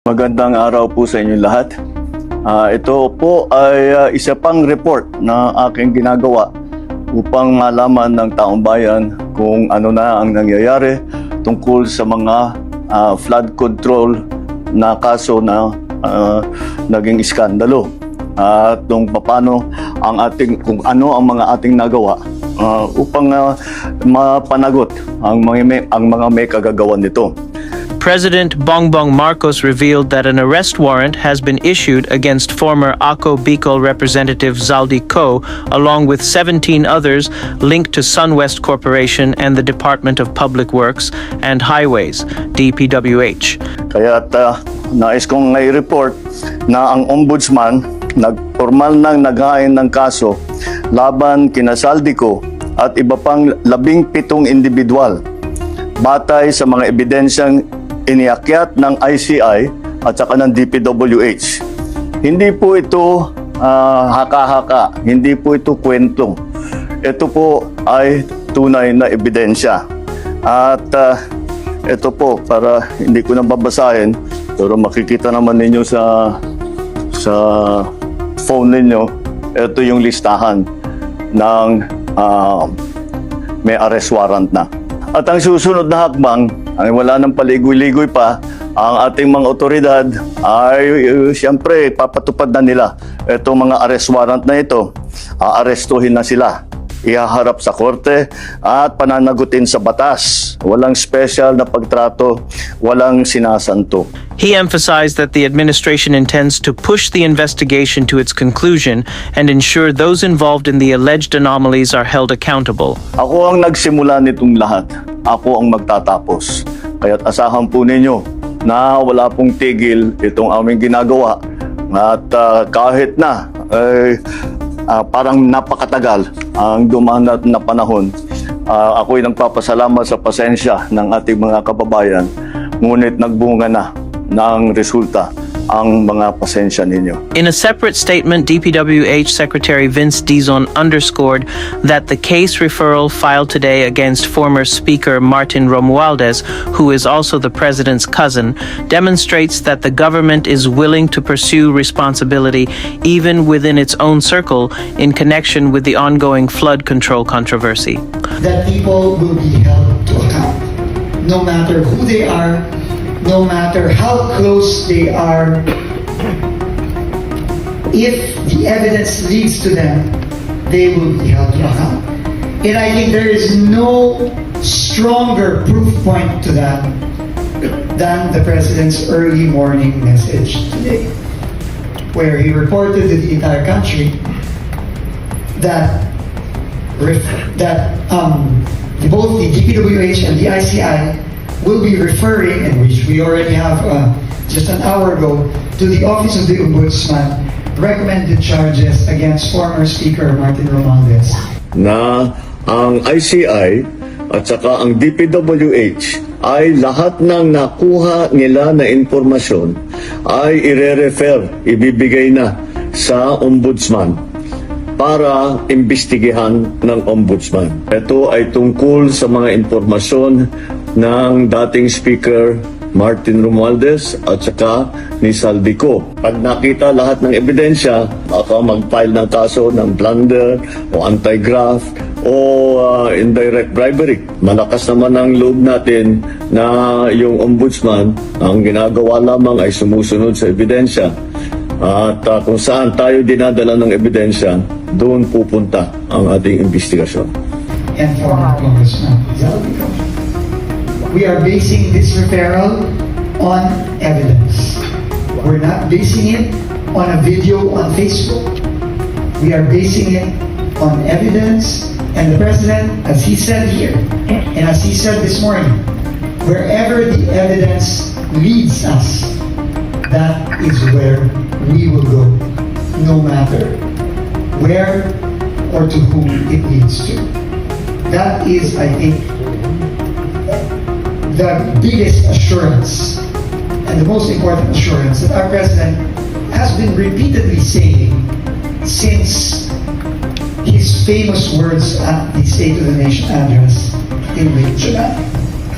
Magandang araw po sa inyo lahat. Ito po ay isa pang report na aking ginagawa upang malaman ng taong bayan kung ano na ang nangyayari tungkol sa mga flood control na kaso na naging iskandalo. At kung ano ang mga ating nagawa upang mapanagot ang mga may kagagawan nito. President Bongbong Marcos revealed that an arrest warrant has been issued against former Ako Bicol Representative Zaldi Co, along with 17 others linked to SunWest Corporation and the Department of Public Works and Highways, DPWH. Kaya nais kong i-report na ang ombudsman formal nang naghain ng kaso laban kina Zaldi Co at iba pang 17 individual batay sa mga ebidensyang iniakyat ng ICI at saka ng DPWH. Hindi po ito haka-haka, hindi po ito kwento. Ito po ay tunay na ebidensya. At ito po, para hindi ko na babasahin, pero makikita naman ninyo sa phone ninyo, ito yung listahan ng may arrest warrant na. At ang susunod na hakbang, ay wala nang paligoy-ligoy pa, ang ating mga otoridad ay siyempre papatupad na nila itong mga arrest warrant na ito. Aarestuhin na sila, ihaharap sa korte at pananagutin sa batas. Walang special na pagtrato, walang sinasanto. He emphasized that the administration intends to push the investigation to its conclusion and ensure those involved in the alleged anomalies are held accountable. Ako ang nagsimula nitong lahat. Ako ang magtatapos. Kaya't asahan po ninyo na wala pong tigil itong aming ginagawa. At kahit na parang napakatagal ang dumaan na panahon, ako'y nagpapasalamat sa pasensya ng ating mga kababayan. Ngunit nagbunga na ng resulta ang mga pasensya ninyo. In a separate statement, DPWH Secretary Vince Dizon underscored that the case referral filed today against former Speaker Martin Romualdez, who is also the president's cousin, demonstrates that the government is willing to pursue responsibility even within its own circle in connection with the ongoing flood control controversy. That people will be held to account, no matter who they are, no matter how close they are. If the evidence leads to them, they will be held to account. And I think there is no stronger proof point to that than the President's early morning message today, where he reported to the entire country that both the DPWH and the ICI will be referring, and which we already have just an hour ago, to the Office of the Ombudsman, recommended charges against former Speaker Martin Romualdez. Na ang ICI at saka ang DPWH ay lahat ng nakuha nila na impormasyon ay ibibigay na sa Ombudsman para imbestigahan ng Ombudsman. Ito ay tungkol sa mga impormasyon ng dating Speaker Martin Romualdez at saka ni Zaldi Co. Pag nakita lahat ng ebidensya, baka mag-file ng kaso ng plunder o anti-graft o indirect bribery. Malakas naman ang loob natin na yung Ombudsman, ang ginagawa lamang ay sumusunod sa ebidensya. At kung saan tayo dinadala ng ebidensya, doon pupunta ang ating investigasyon. And former Congressman Zaldi Co. We are basing this referral on evidence. We're not basing it on a video on Facebook. We are basing it on evidence, and the President, as he said here, and as he said this morning, wherever the evidence leads us, that is where we will go, no matter where or to whom it leads to. That is, I think, the biggest assurance and the most important assurance that our President has been repeatedly saying since his famous words at the State of the Nation address in late July.